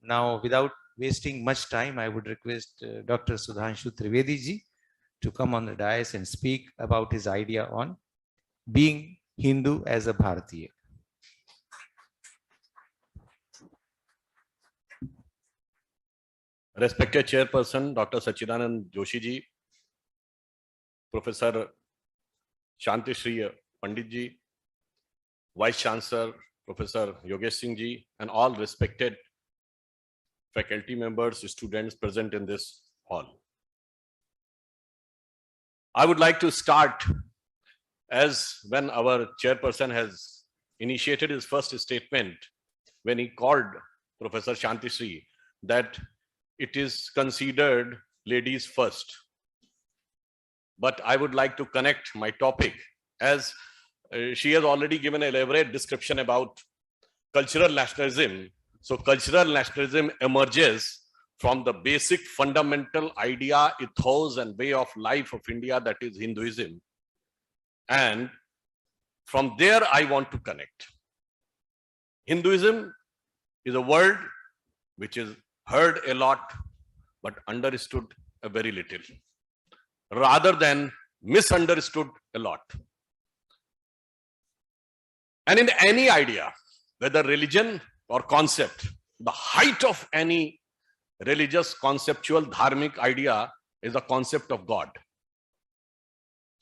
Now, without wasting much time, I would request Dr. Sudhanshu Trivedi ji to come on the dais and speak about his idea on being Hindu as a Bharatiya. Respected Chairperson Dr. Sachidanand Joshi ji, Professor Shanti Shri Pandit ji, Vice Chancellor Professor Yogesh Singh ji, and all respected faculty members, students present in this hall. I would like to start as when our chairperson has initiated his first statement when he called Professor Shanti Shri that it is considered ladies first. But I would like to connect my topic as she has already given an elaborate description about cultural nationalism. So cultural nationalism emerges from the basic fundamental idea, ethos and way of life of India, that is Hinduism. And from there I want to connect. Hinduism is a word which is heard a lot but understood a very little, rather than misunderstood a lot. And in any idea, whether religion or concept, the height of any religious, conceptual, dharmic idea is the concept of God.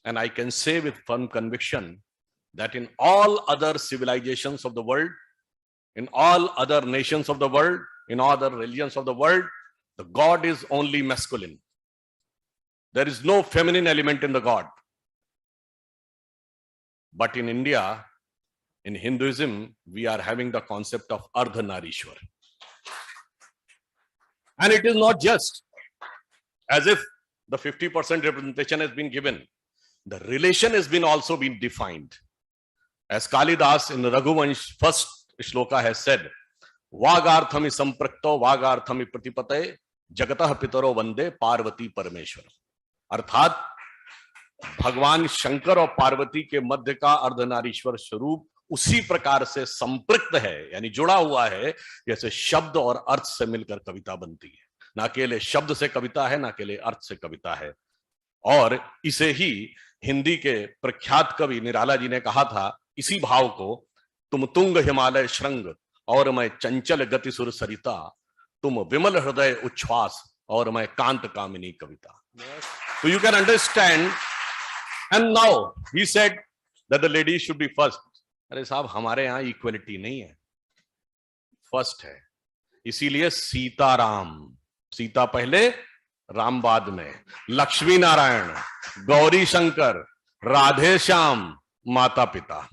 And I can say with firm conviction that in all other civilizations of the world, in all other nations of the world, in all other religions of the world, the God is only masculine. There is no feminine element in the God. But in India, in Hinduism, we are having the concept of Ardhanarishwar. And it is not just as if the 50% representation has been given. The relation has been also been defined. As Kalidas in the Raghuvansh first shloka has said, Vagarthami samprakto vagarthami pratipate jagatah pitaro vande parvati parameshwar. अर्थात भगवान शंकर और पार्वती के मध्य का अर्धनारीश्वर स्वरूप उसी प्रकार से संपृक्त है, यानी जुड़ा हुआ है, जैसे शब्द और अर्थ से मिलकर कविता बनती है। ना अकेले शब्द से कविता है, ना अकेले अर्थ से कविता है। और इसे ही हिंदी के प्रख्यात कवि निराला जी ने कहा था, इसी भाव को, तुम तुंग हिमालय श्रृंग और मैं चंचल गति सुर सरिता, तुम विमल हृदय उच्छ्वास और मैं कांत कामिनी कविता। So you can understand. And now he said that the ladies should be first. अरे साहब, हमारे यहाँ इक्वलिटी नहीं है, फर्स्ट है। इसीलिए सीताराम, सीता पहले राम बाद में, लक्ष्मी नारायण, गौरी शंकर, राधे श्याम, माता पिता।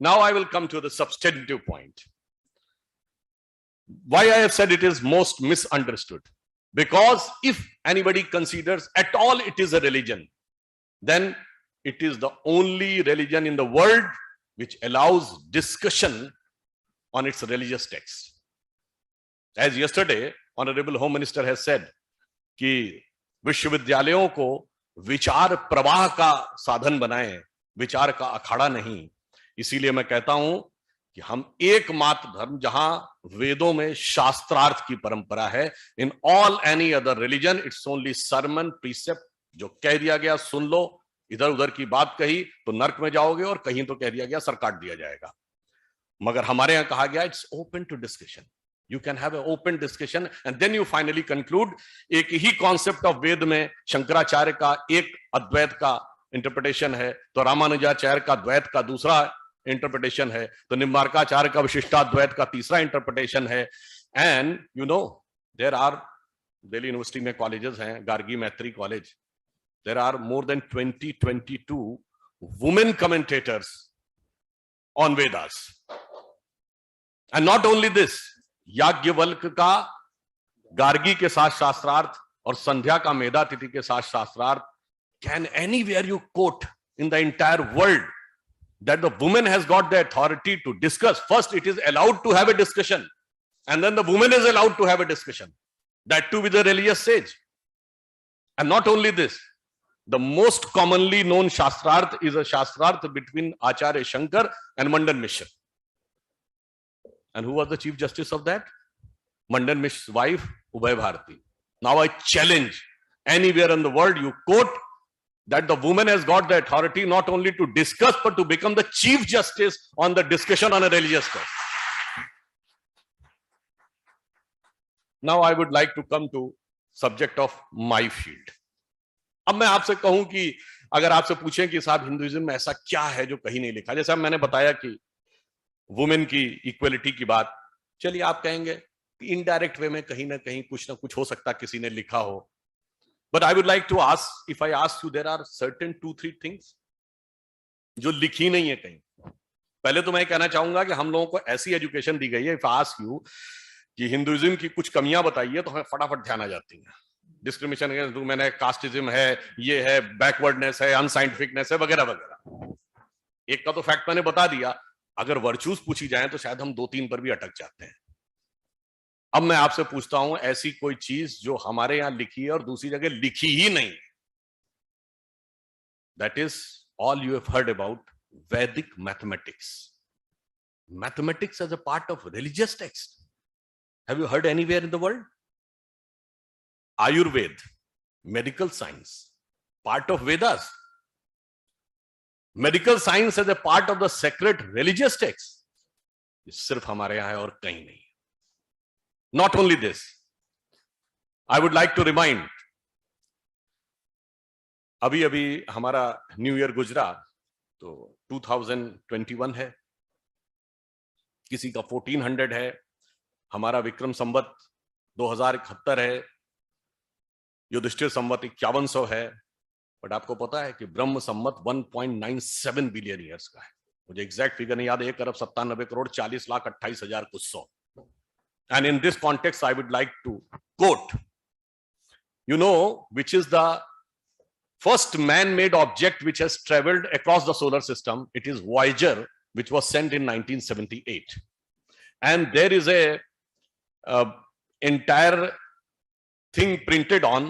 Now I will come to the substantive point. Why I have said it is most misunderstood? Because if anybody considers at all it is a religion, then it is the only religion in the world which allows discussion on its religious texts. As yesterday, Honorable Home Minister has said कि विश्वविद्यालयों को विचार प्रवाह का साधन बनाएं, विचार का अखाड़ा नहीं। इसीलिए मैं कहता हूं कि हम एकमात्र धर्म जहां वेदों में शास्त्रार्थ की परंपरा है, in all any other religion it's only sermon precept, जो कह दिया गया सुन लो, इधर उधर की बात कही तो नर्क में जाओगे और कहीं तो कह दिया गया सर काट दिया जाएगा। मगर हमारे यहां कहा गया it's open to discussion, you can have a open discussion and then you finally conclude. एक ही कॉन्सेप्ट ऑफ वेद में शंकराचार्य का एक अद्वैत का इंटरप्रिटेशन है, तो रामानुजाचार्य का द्वैत का दूसरा इंटरप्रिटेशन है, तो निम्बार्काचार्य का विशिष्टाद्वैत का तीसरा इंटरप्रिटेशन है। And you know there are, Delhi university में कॉलेजेस हैं, Gargi Maitreyi college, there are more than 22 women commentators on Vedas. And not only this, Yajnavalkya का गार्गी के साथ शास्त्रार्थ और संध्या का मेधातिथि के साथ शास्त्रार्थ, can anywhere you quote in the entire world that the woman has got the authority to discuss? First, it is allowed to have a discussion, and then the woman is allowed to have a discussion, that too with a religious sage. And not only this, the most commonly known shastrarth is a shastrarth between Acharya Shankar and Mandan Mishra. And who was the Chief Justice of that? Mandan Mishra's wife, Ubhay Bharati. Now I challenge anywhere in the world you quote that the woman has got the authority not only to discuss but to become the chief justice on the discussion on a religious cause. Now I would like to come to subject of my field. अब मैं आपसे कहूं कि अगर आपसे पूछें कि साहब हिंदुइज्म में ऐसा क्या है जो कहीं नहीं लिखा, जैसे मैंने बताया कि वुमेन की इक्वलिटी की बात, चलिए आप कहेंगे इनडायरेक्ट वे में कहीं ना कहीं कुछ ना कुछ हो सकता किसी ने लिखा हो, but I would like to ask, if I ask you, there are certain 2-3 things जो लिखी नहीं है कहीं. पहले तो मैं कहना चाहूंगा कि हम लोगों को ऐसी एजुकेशन दी गई है, इफ आई आस्क यू कि हिंदुइज्म की कुछ कमियां बताइए तो हमें फटाफट ध्यान आ जाती है. डिस्क्रिमिनेशन अगेंस्ट वुमेन है, कास्टिज्म है, ये है, बैकवर्डनेस है, अनसाइंटिफिकनेस है, वगैरह वगैरह. एक का तो फैक्ट मैंने बता दिया. अगर वर्चूज पूछी जाए तो शायद हम 2-3 पर भी अटक जाते हैं. अब मैं आपसे पूछता हूं ऐसी कोई चीज जो हमारे यहां लिखी है और दूसरी जगह लिखी ही नहीं. That is all you have heard about Vedic mathematics. Mathematics as a part of religious text. Have you heard anywhere in the world? Ayurveda, medical science, part of Vedas. Medical science as a part of the sacred religious text. ये सिर्फ हमारे यहां है और कहीं नहीं. Not only this, I would like to remind, अभी अभी हमारा न्यू ईयर गुजरा तो 2021 है, किसी का 1400 है, हमारा विक्रम संवत 2071 है, युधिष्ठिर संवत 5100 है. बट आपको पता है कि ब्रह्म संवत 1.97 बिलियन ईयर्स का है. मुझे एग्जैक्ट फिगर नहीं याद, 1,97,40,28,000 कुछ सौ. And in this context I would like to quote, you know which is the first man made object which has travelled across the solar system. It is Voyager which was sent in 1978. And there is a entire thing printed on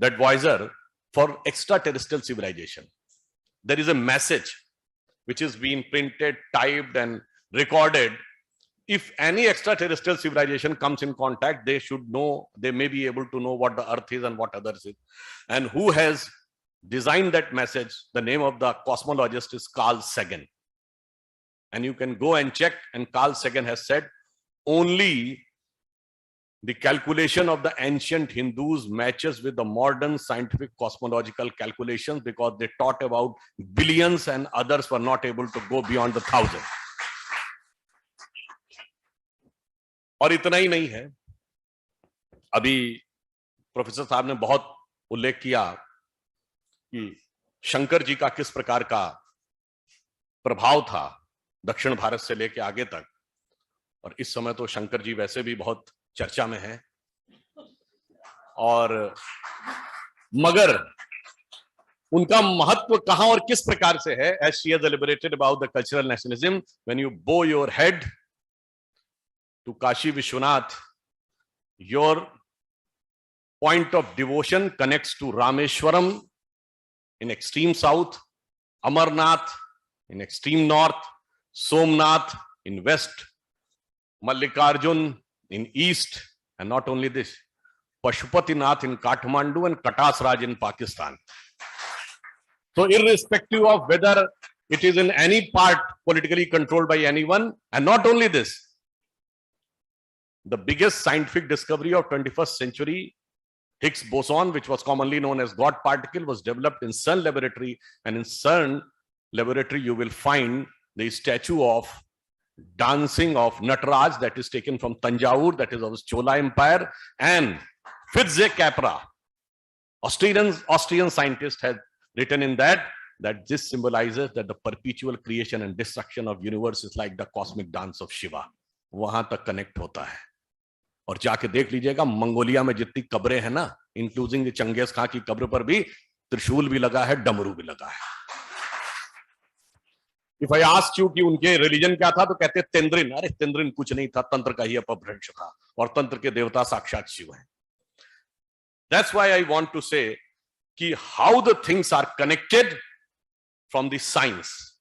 that Voyager for extraterrestrial civilization. There is a message which is being printed, typed and recorded. If any extraterrestrial civilization comes in contact, they should know, they may be able to know what the earth is and what others is. And who has designed that message? The name of the cosmologist is Carl Sagan. And you can go and check, and Carl Sagan has said only the calculation of the ancient Hindus matches with the modern scientific cosmological calculations, because they taught about billions and others were not able to go beyond the 1,000. और इतना ही नहीं है, अभी professor साहब ने बहुत उल्लेख किया कि शंकर जी का किस प्रकार का प्रभाव था दक्षिण भारत से लेकर आगे तक. और इस समय तो शंकर जी वैसे भी बहुत चर्चा में है. और मगर उनका महत्व कहां और किस प्रकार से है, as she has elaborated about the cultural nationalism, when you bow your head to Kashi Vishwanath, your point of devotion connects to Rameshwaram in extreme south, Amarnath in extreme north, Somnath in west, Mallikarjun in east, and not only this, Pashupatinath in Kathmandu and Katasraj in Pakistan. So irrespective of whether it is in any part politically controlled by anyone, and not only this, the biggest scientific discovery of 21st century, Higgs boson, which was commonly known as God particle, was developed in CERN laboratory, and in CERN laboratory you will find the statue of dancing of Nataraj that is taken from Tanjavur, that is of the Chola Empire, and Fritz Capra, Austrian scientist, has written in that this symbolizes that the perpetual creation and destruction of universe is like the cosmic dance of Shiva. वहां तक connect होता है. और जाके देख लीजिएगा Mongolia में जितनी कब्रें हैं ना, इंक्लूडिंग चंगेज खां की कब्र पर भी त्रिशूल भी लगा है, डमरू भी लगा है. इफ आई आस्क यू कि उनके रिलीजन क्या था, तो कहते तेंद्रिन. अरे तेंद्रिन कुछ नहीं था, तंत्र का ही अपभ्रंश था, और तंत्र के देवता साक्षात शिव हैं. That's why I want to say कि how the things are connected from the science.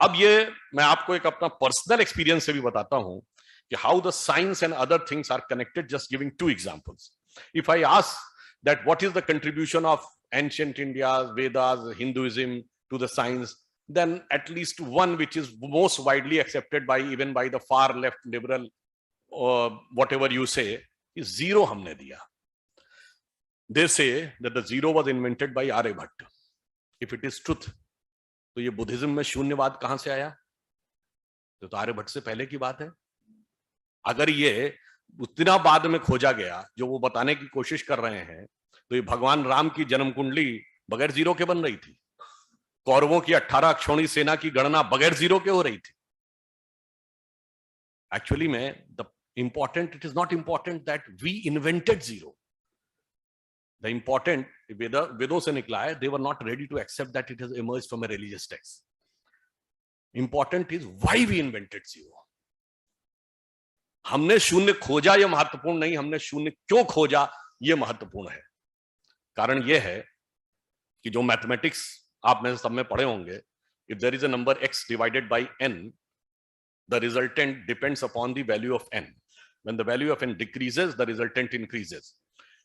अब ये मैं आपको एक अपना पर्सनल एक्सपीरियंस से भी बताता हूं कि how the science and other things are connected, just giving two examples. If I ask that what is the contribution of ancient India, Vedas, Hinduism to the science, then at least one which is most widely accepted by even by the far left liberal or whatever you say is zero हमने दिया. They say that the zero was invented by Aryabhatta. If it is truth, तो ये Buddhism में शून्यवाद कहां से आया? तो आर्यभट्ट से पहले की बात है. अगर ये उतना बाद में खोजा गया जो वो बताने की कोशिश कर रहे हैं, तो ये भगवान राम की जन्म कुंडली बगैर जीरो के बन रही थी. कौरवों की 18 अक्षौणी सेना की गणना बगैर जीरो के हो रही थी. एक्चुअली में the important, it is not important that we invented zero. The important वेदों से निकला है, they were not ready to accept that it has emerged from a religious text. Important is why we invented zero. हमने शून्य खोजा यह महत्वपूर्ण नहीं, हमने शून्य क्यों खोजा यह महत्वपूर्ण है. कारण यह है कि जो मैथमेटिक्स आप में सब में पढ़े होंगे, if there is a number x divided by n, the resultant depends upon the value of n. When the value of n decreases, the resultant increases.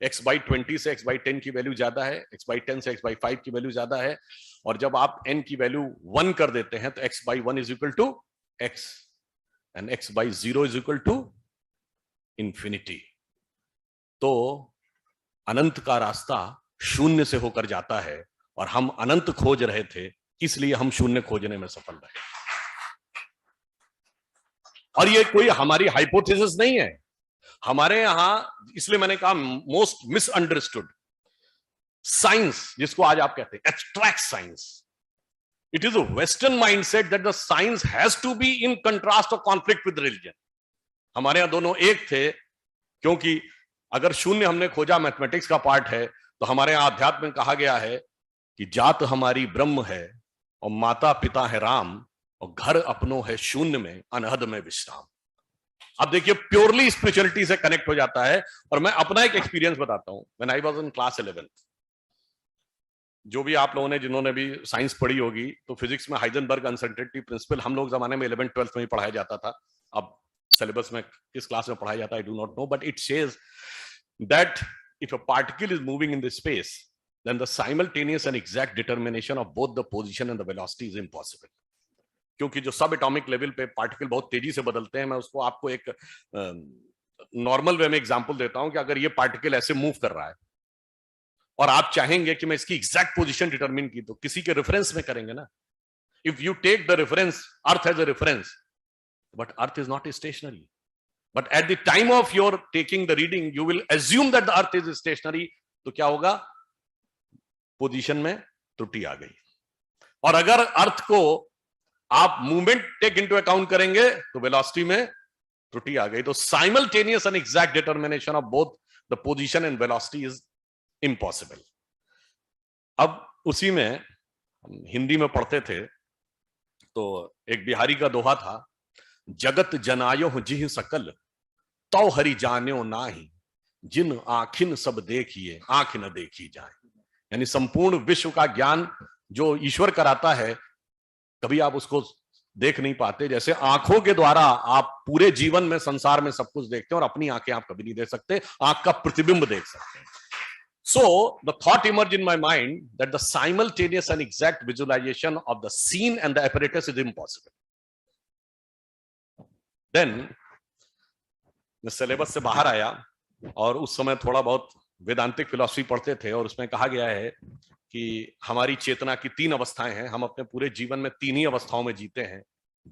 x by 20 से x by 10 की value ज्यादा है, x by 10 से x by 5 की value ज्यादा है, और जब आप n की वैल्यू 1 कर देते हैं तो x by 1 is equal to x and x by 0 is equal to infinity. तो अनंत का रास्ता शून्य से होकर जाता है, और हम अनंत खोज रहे थे, इसलिए हम शून्य खोजने में सफल रहे. और ये कोई हमारी हाइपोथेसिस नहीं है. हमारे यहां, इसलिए मैंने कहा मोस्ट मिसअंडरस्टूड साइंस, जिसको आज आप कहते हैं abstract science. It is a Western mindset that the science has to be in contrast or conflict with religion. हमारे यहाँ दोनों एक थे, क्योंकि अगर शून्य हमने खोजा मैथमेटिक्स का पार्ट है, तो हमारे यहाँ अध्यात्म में कहा गया है कि जात हमारी ब्रह्म है और माता पिता है राम, और घर अपनों है शून्य में अनहद में विश्राम. अब देखिए प्योरली स्पिरिचुअलिटी से कनेक्ट हो जाता है. और मैं अपना एक एक्सपीरियंस बताता हूं. When I was in class 11th, जो भी आप लोगों ने जिन्होंने भी साइंस पढ़ी होगी, तो फिजिक्स में हाइजेनबर्ग अनसर्टेनिटी प्रिंसिपल हम लोग जमाने में 11th 12th में ही पढ़ाया जाता था. अब सिलेबस में किस क्लास में पढ़ाया जाता है I do not know, but it says that if a particle is moving in the space, then the simultaneous and exact determination of both the position and the velocity is impossible. क्योंकि जो सब atomic level पे particle बहुत तेजी से बदलते हैं. मैं उसको आपको एक नॉर्मल वे में एग्जांपल देता हूं कि अगर ये पार्टिकल ऐसे मूव कर रहा है और आप चाहेंगे कि मैं इसकी एग्जैक्ट पोजीशन डिटरमिन की, तो किसी के रेफरेंस में करेंगे ना. If you take the reference, earth as a reference, but earth is not stationary. But at the time of your taking the reading, you will assume that the earth is stationary. तो क्या होगा? Position में त्रुटि आ गई. और अगर अर्थ को आप मूवमेंट टेक इनटू अकाउंट करेंगे, तो वेलोसिटी में त्रुटि आ गई. तो simultaneous and exact determination of both the position and velocity is impossible. अब उसी में हम हिंदी में पढ़ते थे, तो एक बिहारी का दोहा था, जगत जनायो जिह सकल तो हरि जान्यो नाही, जिन आखिन सब देखिए आंख न देखी जाए. यानी संपूर्ण विश्व का ज्ञान जो ईश्वर कराता है, कभी आप उसको देख नहीं पाते. जैसे आंखों के द्वारा आप पूरे जीवन में संसार में सब कुछ देखते हैं, और अपनी आंखें आप कभी नहीं देख सकते. आंख का प्रतिबिंब देख सकते हैं. So the thought emerged in my mind that the simultaneous and exact visualization of the scene and the apparatus is impossible. Then मैं सिलेबस से बाहर आया, और उस समय थोड़ा बहुत वेदांतिक फिलॉसफी पढ़ते थे, और उसमें कहा गया है कि हमारी चेतना की 3 अवस्थाएं हैं. हम अपने पूरे जीवन में 3 ही अवस्थाओं में जीते हैं,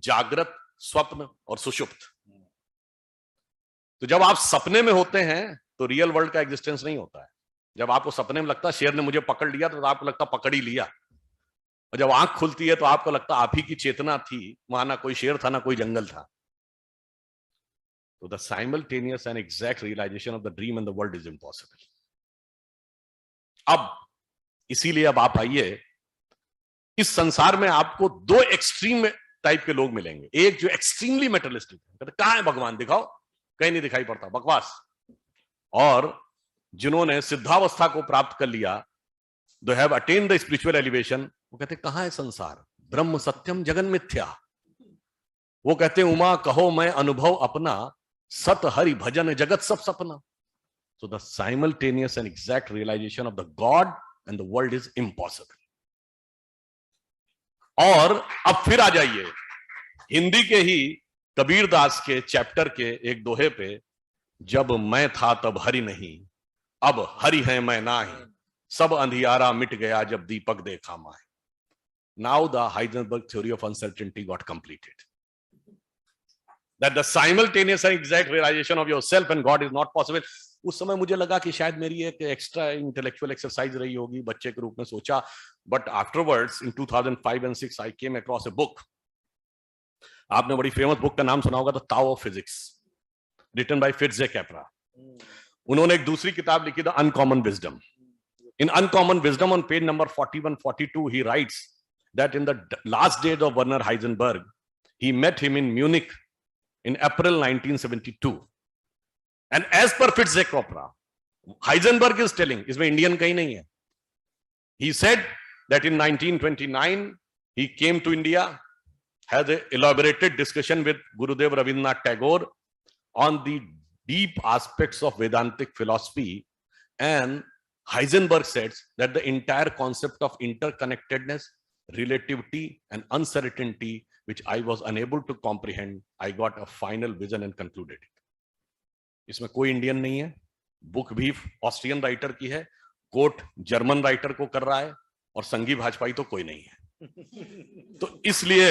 जागृत, स्वप्न और सुषुप्त. तो जब आप सपने में होते हैं तो रियल वर्ल्ड का एग्जिस्टेंस नहीं होता है. जब आपको सपने में लगता है शेर ने मुझे पकड़ लिया, तो आपको लगता पकड़ ही लिया. और जब आंख खुलती है तो आपको लगता आप ही की चेतना थी, वहां ना कोई शेर था ना कोई जंगल था. तो the simultaneous and exact realization of the dream and the world is impossible. अब इसीलिए अब आप आइए, इस संसार में आपको 2 एक्सट्रीम टाइप के लोग मिलेंगे. एक जो एक्सट्रीमली मेटलिस्टिक है, कहते कहां है भगवान, दिखाओ, कहीं नहीं दिखाई पड़ता, बकवास. और जिन्होंने सिद्धावस्था को प्राप्त कर लिया, they have attend the spiritual elevation, वो कहते कहां है संसार, ब्रह्म सत्यम जगन मिथ्या. वो कहते उमा कहो मैं अनुभव अपना, सत हरि भजन जगत सब सपना. So the simultaneous and exact realization of the God and the world is impossible. और अब फिर आ जाइए हिंदी के ही कबीर दास के चैप्टर के एक दोहे पे, जब मैं था तब हरि नहीं, अब हरि है मैं नाही, सब अंधियारा मिट गया जब दीपक देखा माए. Now the Heisenberg theory of uncertainty got completed. That the simultaneous and exact realization of yourself and God is not possible. उस समय मुझे लगा कि शायद मेरी एक एक्स्ट्रा इंटेलेक्चुअल एक्सरसाइज रही होगी, बच्चे के रूप में सोचा. But afterwards in 2005 and 6 I came across a book. आपने बड़ी फेमस बुक का नाम सुना होगा, the Tao of physics, written by Fritjof Capra. उन्होंने एक दूसरी किताब लिखी, the uncommon wisdom. In uncommon wisdom on page number 41-42 he writes that in the last days of Werner Heisenberg he met him in Munich in April 1972. And as per Fitzgerald Capra, Heisenberg is telling, इसमें Indian कहीं नहीं है. He said that in 1929 he came to India, had an elaborated discussion with Gurudev Rabindranath Tagore on the deep aspects of Vedantic philosophy, and Heisenberg says that the entire concept of interconnectedness, relativity and uncertainty, which I was unable to comprehend, I got a final vision and concluded it. इसमें कोई Indian नहीं है, book भी Austrian writer की है, coat German writer को कर रहा है, और संघी भाजपाई तो कोई नहीं है. तो इसलिए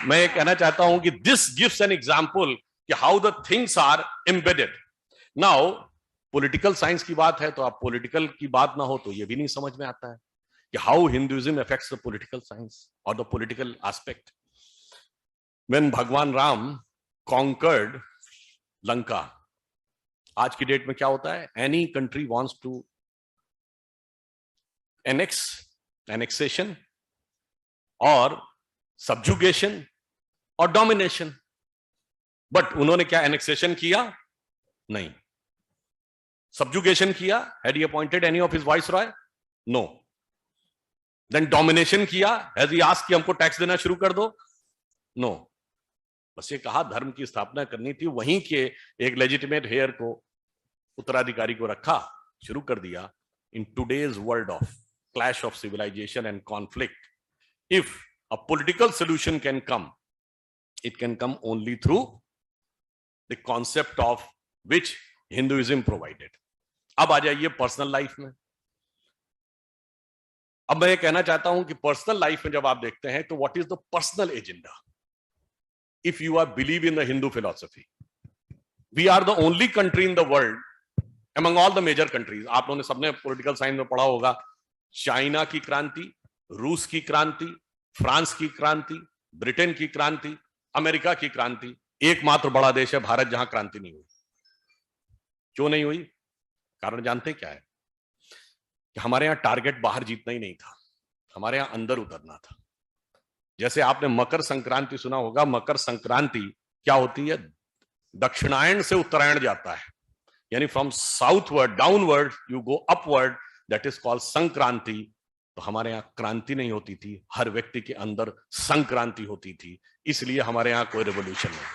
मैं कहना चाहता हूं कि दिस गिव्स एन एग्जांपल कि how the things are embedded. Now political science की बात है, तो आप पॉलिटिकल की बात ना हो तो ये भी नहीं समझ में आता है कि how Hinduism affects the political science और द पॉलिटिकल एस्पेक्ट. When भगवान राम conquered लंका, आज की डेट में क्या होता है, any country wants to annexation और subjugation और domination. बट उन्होंने क्या annexation किया? नहीं. Subjugation किया? Had he appointed any of his viceroy? No. Then domination किया? Has he asked कि हमको टैक्स देना शुरू कर दो? No. बस ये कहा धर्म की स्थापना करनी थी, वहीं के एक लेजिटिमेट हेयर को, उत्तराधिकारी को रखा, शुरू कर दिया. In today's world of clash of civilization and conflict, if a political solution can come, it can come only through the concept of which Hinduism provided. अब आ जाइए पर्सनल लाइफ में. अब मैं कहना चाहता हूं कि पर्सनल लाइफ में जब आप देखते हैं तो what is the personal agenda. If you are believe in the Hindu philosophy, we are the only country in the world among all the major countries. आप लोगों ने सबने पॉलिटिकल साइंस में पढ़ा होगा, चाइना की क्रांति, रूस की क्रांति, फ्रांस की क्रांति, ब्रिटेन की क्रांति, अमेरिका की क्रांति. एकमात्र बड़ा देश है भारत जहां क्रांति नहीं हुई. क्यों नहीं हुई? कारण जानते क्या है? कि हमारे यहां टारगेट बाहर जीतना ही नहीं था, हमारे यहां अंदर उतरना था. जैसे आपने मकर संक्रांति सुना होगा, मकर संक्रांति क्या होती है? दक्षिणायन से उत्तरायण जाता है, यानी from southward downward you go upward, that is called Sankranti. तो हमारे यहाँ क्रांति नहीं होती थी, हर व्यक्ति के अंदर संक्रांति होती थी, इसलिए हमारे यहाँ कोई रेवोल्यूशन नहीं.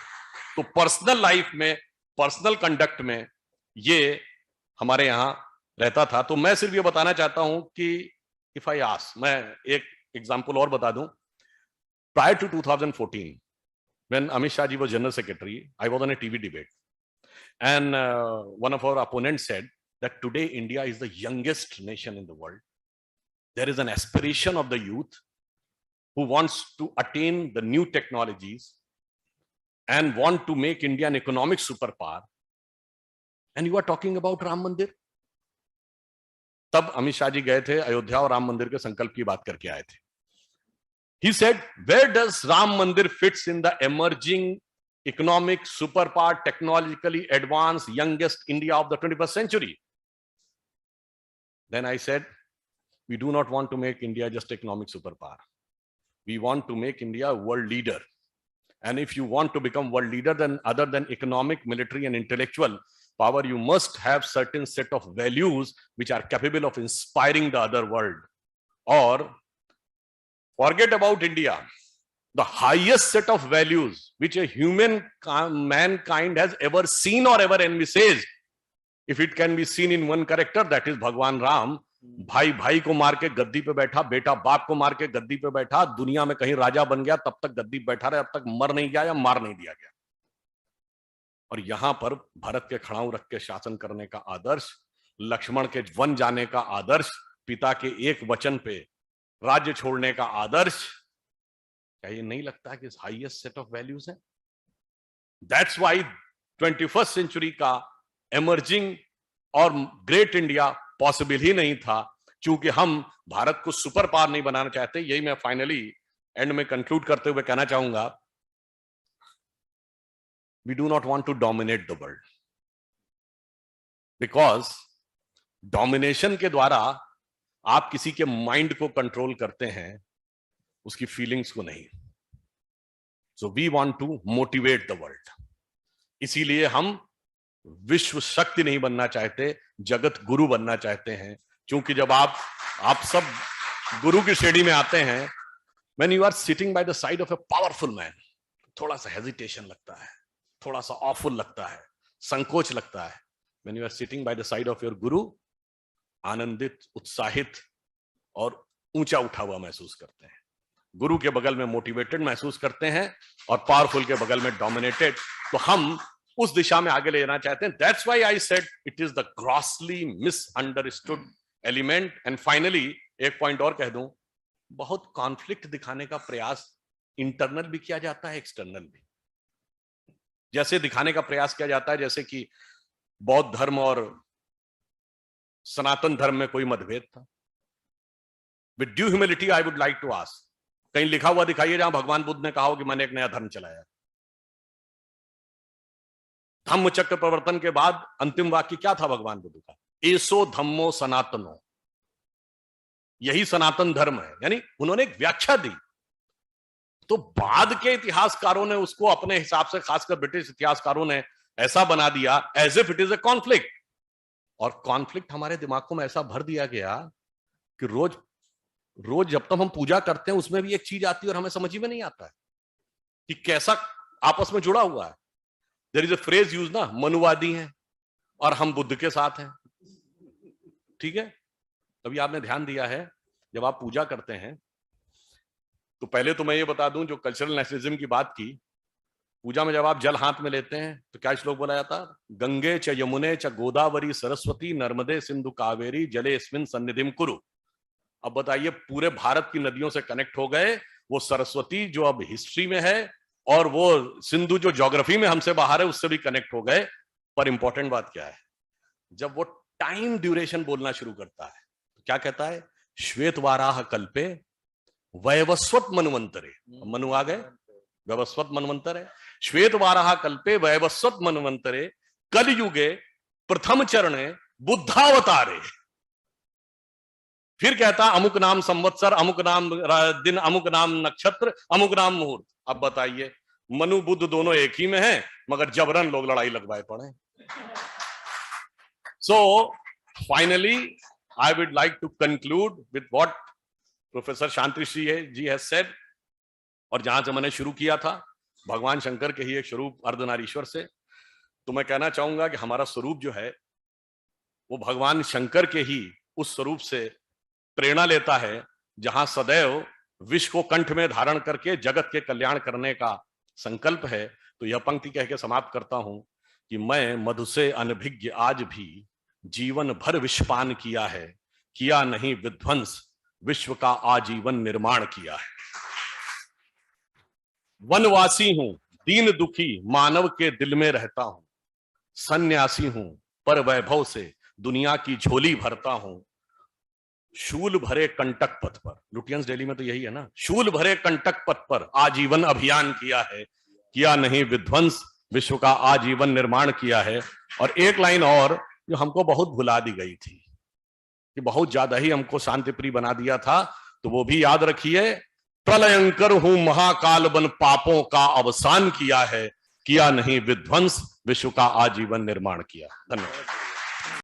तो पर्सनल लाइफ में, पर्सनल कंडक्ट में ये हमारे यहाँ रहता था. तो मैं सिर्फ ये बताना चाहता हूं कि इफ आई आस्क, मैं एक एग्जांपल और बता दूं. Prior to 2014, when Amit Shah ji was General Secretary, I was on a TV debate. And one of our opponents said that today India is the youngest nation in the world. There is an aspiration of the youth who wants to attain the new technologies and want to make India an economic superpower. And you are talking about Ram Mandir? तब अमित शाह जी गए थे अयोध्या और राम मंदिर के संकल्प की बात करके आए थे. He said, where does Ram Mandir fits in the emerging economic superpower, technologically advanced, youngest India of the 21st century? Then I said, we do not want to make India just economic superpower. We want to make India a world leader. And if you want to become world leader, then other than economic, military, and intellectual power, you must have certain set of values which are capable of inspiring the other world. Or forget about India. the highest set of values which a mankind has ever seen or ever envisaged, if it can be seen in one character, that is Bhagwan Ram. भाई भाई को मार के गद्दी पे बैठा, बेटा बाप को मार के गद्दी पे बैठा, दुनिया में कहीं राजा बन गया तब तक गद्दी पे बैठा रहे, अब तक मर नहीं गया या मार नहीं दिया गया। और यहां पर भरत के खड़ाऊ रख के शासन करने का आदर्श, लक्ष्मण के वन जाने का आदर्श, पिता के एक वचन पे राज्य छोड़ने का आदर्श, क्या ये नहीं लगता कि हाईएस्ट सेट ऑफ वैल्यूज है? दैट्स व्हाई 21st सेंचुरी का एमर्जिंग और ग्रेट इंडिया पॉसिबल ही नहीं था, क्योंकि हम भारत को सुपर पावर नहीं बनाना चाहते। यही मैं फाइनली एंड में कंक्लूड करते हुए कहना चाहूंगा, we do not want to dominate the world, because domination के द्वारा आप किसी के माइंड को कंट्रोल करते हैं, उसकी फीलिंग्स को नहीं। So we want to motivate the world. इसीलिए हम विश्व शक्ति नहीं बनना चाहते, जगत गुरु बनना चाहते हैं। क्योंकि जब आप सब गुरु की श्रेणी में आते हैं, when you are sitting by the side of a powerful man, थोड़ा सा हेजिटेशन लगता है, थोड़ा सा ऑफुल लगता है, संकोच लगता है। When you are sitting by the side of your guru, आनंदित, उत्साहित और ऊंचा उठा हुआ महसूस करते हैं। गुरु के बगल में मोटिवेटेड महसूस करते हैं और पावरफुल के बगल में डोमिनेटेड। तो हम उस दिशा में आगे ले जाना चाहते हैं। That's why I said it is the grossly misunderstood element. And finally एक पॉइंट और कह दूं, बहुत कॉन्फ्लिक्ट दिखाने का प्रयास इंटरनल भी किया जाता है, एक्सटर्नल भी। जैसे दिखाने का प्रयास किया जाता है जैसे कि बौद्ध धर्म और सनातन धर्म में कोई मतभेद था। With due humility I would like to ask, कहीं लिखा हुआ दिखाइए जहां भगवान बुद्ध ने कहा हो कि मैंने एक नया धर्म चलाया। धम्म चक्र प्रवर्तन के बाद अंतिम वाक्य क्या था भगवान बुद्ध का? एसो धम्मो सनातनो, यही सनातन धर्म है। यानी उन्होंने एक व्याख्या दी। तो बाद के इतिहासकारों ने उसको अपने हिसाब से, खासकर ब्रिटिश इतिहासकारों ने ऐसा बना दिया as if it is a conflict. और कॉन्फ्लिक्ट हमारे दिमागों में ऐसा भर दिया गया कि रोज रोज जब तक हम पूजा करते हैं उसमें भी एक चीज आती है और हमें समझ ही में नहीं आता है कि कैसा आपस में जुड़ा हुआ है। There is a phrase use ना, मनुवादी हैं और हम बुद्ध के साथ हैं। ठीक है, तभी आपने ध्यान दिया है जब आप पूजा करते हैं तो पहले तो मैं ये बता दूं, जो कल्चरल नेशनलिज्म की बात की, पूजा में जब आप जल हाथ में लेते हैं तो क्या श्लोक बोला जाता? गंगे च यमुने च गोदावरी सरस्वती नर्मदे सिंधु कावेरी जले अस्मिन् सन्निधिं कुरु। अब बताइए, पूरे भारत की नदियों से कनेक्ट हो गए। वो सरस्वती जो अब हिस्ट्री में है और वो सिंधु जो ज्योग्राफी में हमसे बाहर है उससे भी कनेक्ट हो गए। पर इंपॉर्टेंट बात क्या है, जब वो टाइम ड्यूरेशन बोलना शुरू करता है तो क्या कहता है? श्वेत वाराह कल्पे वैवस्वत मन्वंतरे। मनु आ गए, वैवस्वत मन्वंतर है। श्वेत वाराह कल्पे वैवस्वत मन्वंतरे कलयुगे प्रथम चरणे बुद्धावतारे। फिर कहता अमुक नाम संवत्सर, अमुक नाम दिन, अमुक नाम नक्षत्र, अमुक नाम मुहूर्त। अब बताइए, मनु बुद्ध दोनों एक ही में हैं, मगर जबरन लोग लड़ाई लगवाए पड़े। So finally I would like to conclude with what professor Shantishree ji has said. और जहां से मैंने शुरू किया था, भगवान शंकर के ही एक स्वरूप अर्धनारीश्वर से, तो मैं कहना चाहूंगा कि हमारा स्वरूप जो है वो भगवान शंकर के ही उस स्वरूप से प्रेरणा लेता है, जहां सदैव विश्व को कंठ में धारण करके जगत के कल्याण करने का संकल्प है। तो यह पंक्ति कह के समाप्त करता हूं कि मैं मधु से अनभिज्ञ आज भी जीवन भर विषपान किया है, किया नहीं विध्वंस, विश्व का आजीवन निर्माण किया है। वनवासी हूं, दीन दुखी मानव के दिल में रहता हूं, सन्यासी हूं पर वैभव से दुनिया की झोली भरता हूं। शूल भरे कंटक पथ पर, लुटियंस डेली में तो यही है ना, शूल भरे कंटक पथ पर आजीवन अभियान किया है, किया नहीं विध्वंस, विश्व का आजीवन निर्माण किया है। और एक लाइन और जो हमको बहुत भुला दी गई थी, कि बहुत ज्यादा ही हमको शांति प्रिय बना दिया था, तो वो भी याद रखिए, प्रलयंकर हूं महाकाल बन पापों का अवसान किया है, किया नहीं विध्वंस, विश्व का आजीवन निर्माण किया। धन्यवाद।